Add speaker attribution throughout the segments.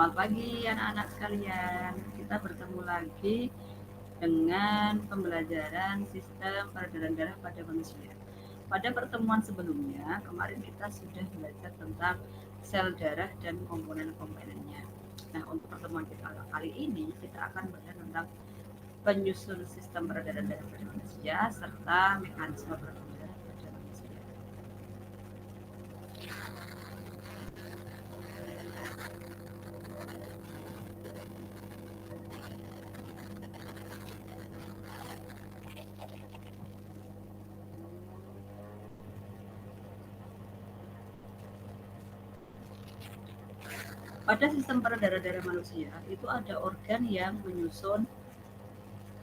Speaker 1: Selamat pagi anak-anak sekalian. Kita bertemu lagi dengan pembelajaran sistem peredaran darah pada manusia. Pada pertemuan sebelumnya, kemarin kita sudah belajar tentang sel darah dan komponen-komponennya. Nah, untuk pertemuan kita kali ini, kita akan belajar tentang penyusun sistem peredaran darah pada manusia serta mekanisme peredaran darah pada manusia. Pada sistem peredaran darah manusia, itu ada organ yang menyusun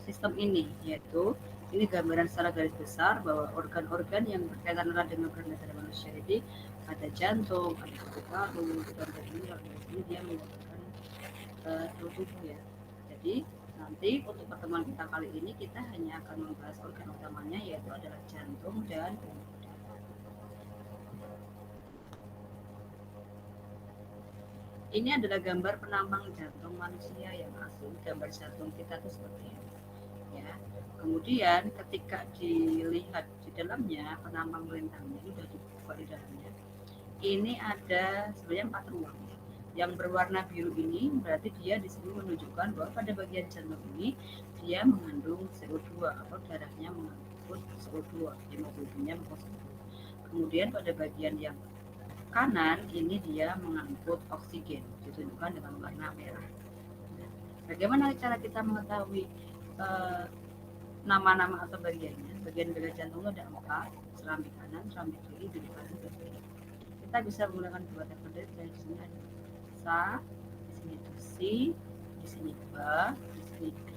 Speaker 1: sistem ini, yaitu ini gambaran secara garis besar bahwa organ-organ yang berkaitan erat dengan peredaran darah manusia. Jadi ada jantung, ada paru-paru, dan ini dia menggunakan seluruh tubuh ya. Jadi nanti untuk pertemuan kita kali ini kita hanya akan membahas organ utamanya, yaitu adalah jantung dan pembuluh darah. Ini adalah gambar penampang jantung manusia yang asli. Gambar jantung kita itu seperti ini. Ya. Kemudian ketika dilihat di dalamnya, penampang melintangnya ini sudah dibuka di dalamnya. Ini ada sebenarnya 4 ruang. Yang berwarna biru ini berarti dia di sini menunjukkan bahwa pada bagian jantung ini dia mengandung CO2 atau darahnya mengandung CO2, hemoglobinnya positif. Kemudian pada bagian yang kanan ini dia mengangkut oksigen, ditunjukkan dengan warna merah. Bagaimana cara kita mengetahui nama-nama atau bagiannya? Bagian-bagian jantung ada 4, serambi kanan, serambi kiri, duri kanan, duri kiri. Kita bisa menggunakan dua metode. Dari sini ada sa, di sini itu si, di sini ba, di sini d.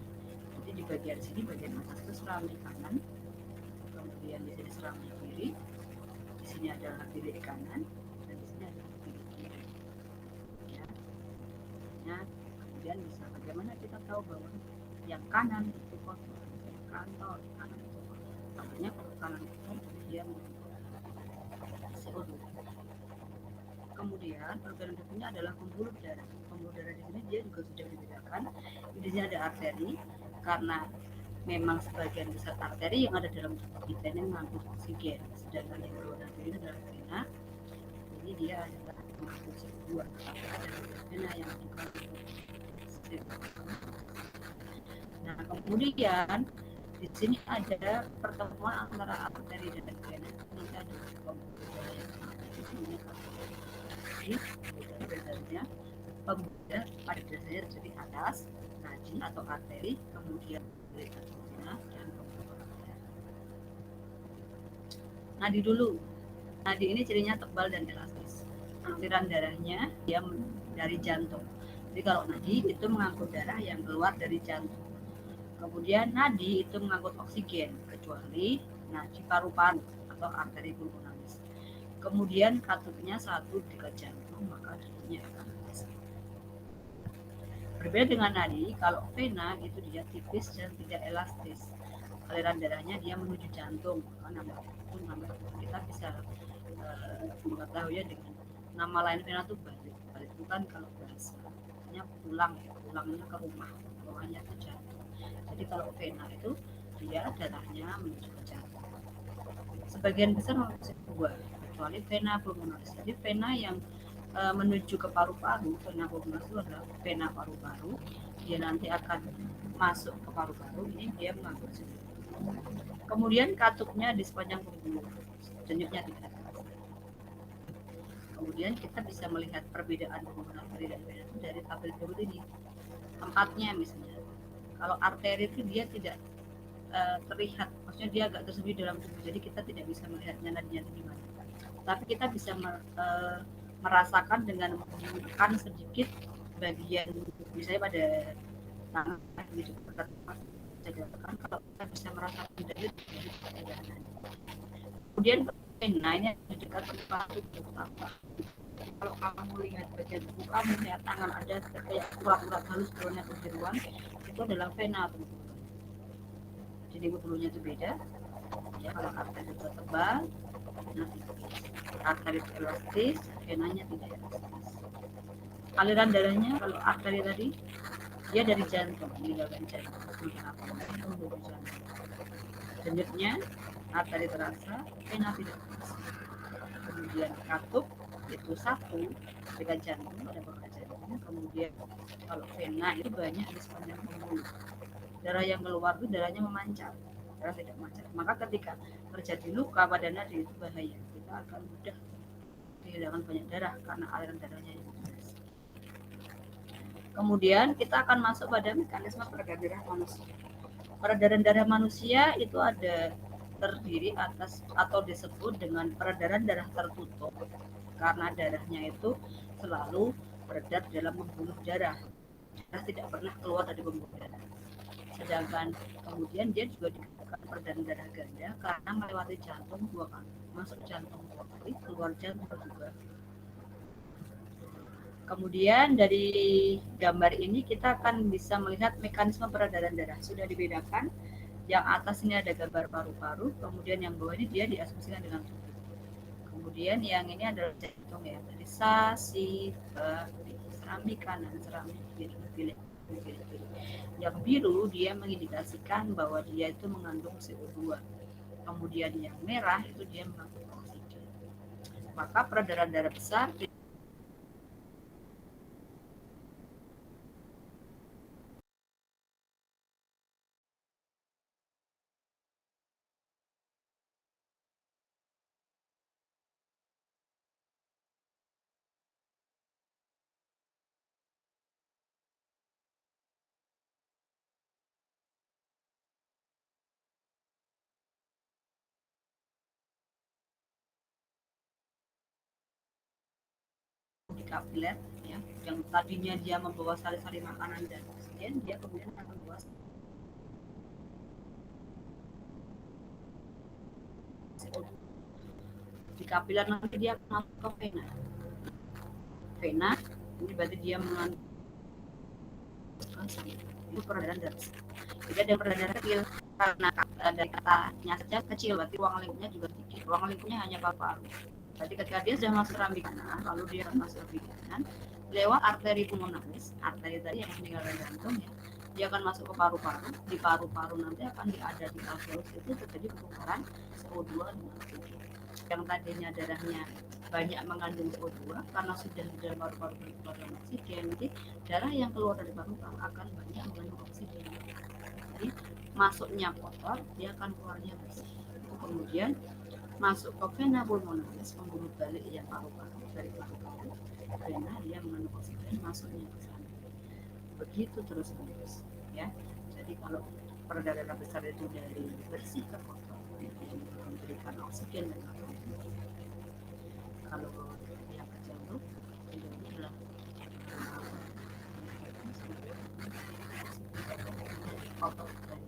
Speaker 1: Jadi di bagian sini bagian atas itu serambi kanan, kemudian di sini serambi kiri, di sini adalah bilik kanan, dan di sini adalah bilik kiri. Ya. Nah, kemudian bisa bagaimana kita tahu bahwa yang kanan itu kosong, yang kantor kanan itu kosong. Makanya kalau kanan itu dia CO2. Kemudian organ berikutnya adalah pembuluh darah. Pembuluh darah di sini dia juga sudah dibedakan. Di sini ada arteri karena memang sebagian besar arteri yang ada dalam tubuh kita ini mengangkut oksigen. Sedangkan yang berwarna biru ini adalah vena. Ini dia adalah mengangkut CO2. Ada vena yang mengangkut CO2. Nah, kemudian di sini ada pertemuan antara arteri dan vena. Ini ada pembuluh darah yang jadi dasarnya pembuluh darah pada dasarnya terjadi atas nadi atau arteri, kemudian vena dan pembuluh darah. Nadi dulu. Nadi ini cirinya tebal dan elastis. Aliran darahnya dia dari jantung. Jadi kalau nadi itu mengangkut darah yang keluar dari jantung. Kemudian nadi itu mengangkut oksigen, kecuali nadi paru-paru atau arteri pulmonalis. Kemudian katupnya satu dekat jantung, maka darahnya akan habis. Berbeda dengan nadi, kalau vena itu dia tipis dan tidak elastis. Aliran darahnya dia menuju jantung, maka nama kita bisa mengetahui dengan nama lain vena itu balik. Balik itu kan kalau bahasa artinya pulang ya, pulangnya ke rumah, pulangnya ke jantung. Jadi kalau vena itu dia darahnya menuju ke jantung. Sebagian besar manusia dua, kecuali vena pulmonalis. Jadi vena yang menuju ke paru-paru, vena pulmonalis itu adalah vena paru-paru. Dia nanti akan masuk ke paru-paru, ini dia mengangkut CO2. Kemudian katupnya di sepanjang pembuluh, denyutnya tidak. Kemudian kita bisa melihat perbedaan hubungan arteri dan vena itu dari tabel berikut ini. Tempatnya misalnya, kalau arteri itu dia tidak terlihat, maksudnya dia agak tersembunyi dalam tubuh, jadi kita tidak bisa melihatnya nadinya di mana. Tapi kita bisa merasakan dengan menekan sedikit bagian, misalnya pada tangan gitu, sedangkan kalau kita bisa merasakan dari kemudian vena ini di dekat tempat tubuh apa. Kalau kamu lihat bagian tubuh kamu, ya tangan ada kayak urat-urat halus turunnya ke jeruan, itu adalah vena. Jadi bulunya itu beda. Ya, kalau arteri itu tebal, arteri itu elastis, venanya tidak elastis. aliran darahnya kalau arteri tadi dia dari jantung meninggalkan jantung, menuju jantung. Denyutnya arteri terasa, vena tidak terasa. Kemudian katup itu satu dengan jantung pada bagian jantung. Kemudian kalau vena itu banyak di sepanjang pembuluh. Darah yang keluar itu darahnya memancar, darah tidak memancar. Maka ketika terjadi luka pada nadi itu bahaya, kita akan mudah kehilangan banyak darah karena aliran darahnya yang deras. Kemudian kita akan masuk pada mekanisme peredaran darah manusia. Peredaran darah manusia itu ada terdiri atas atau disebut dengan peredaran darah tertutup karena darahnya itu selalu beredar dalam pembuluh darah. Darah tidak pernah keluar dari pembuluh darah. Sedangkan kemudian dia juga dikatakan peredaran darah ganda karena melewati jantung 2 kali, masuk jantung 2 kali, keluar jantung juga. Kemudian dari gambar ini kita akan bisa melihat mekanisme peredaran darah. Sudah dibedakan, yang atas ini ada gambar paru-paru, kemudian yang bawah ini dia diasumsikan dengan tubuh. Kemudian yang ini adalah jantung ya, dari sasi, serambi kanan, serambi kiri, pilih. Yang biru dia mengindikasikan bahwa dia itu mengandung CO2. Kemudian yang merah itu dia mengandung oksigen. Maka peredaran darah besar di kapiler ya, yang tadinya dia membawa sari-sari makanan dan oksigen, dia kemudian akan membawa CO2. Di kapiler nanti dia akan masuk ke vena. Vena ini berarti dia mengandung itu peredaran darah. Jadi ada peredaran darah kecil karena dari katanya saja kecil, berarti ruang lingkupnya juga sedikit. Ruang lingkupnya hanya paru-paru. Berarti ketika dia sudah masuk keramik kanan, lalu dia akan masuk ke kanan lewat arteri pulmonalis, arteri tadi yang meninggalkan jantung ya, dia akan masuk ke paru-paru. Di paru-paru nanti akan ada di alveolus itu terjadi pertukaran CO2 dengan oksigen. Yang tadinya darahnya banyak mengandung CO2 karena sudah di dalam paru-paru berkeluar dengan oksigen, nanti darah yang keluar dari paru-paru akan banyak mengandung oksigen. Jadi masuknya kotor, dia akan keluarnya bersih. Kemudian masuk ke vena pulmonalis, pembuluh balik yang paru-paru, dari paru-paru vena dia mengandung oksigen, masuknya ke sana. Begitu terus-menerus ya. Jadi kalau peredaran darah besar itu dari bersih ke kotor, yang memberikan oksigen dan karbon. Kalau yang ke jantung ini adalah kotor dan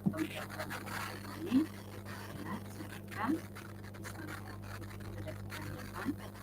Speaker 1: pembicaraan ini ya, silakan. Ada pertanyaan.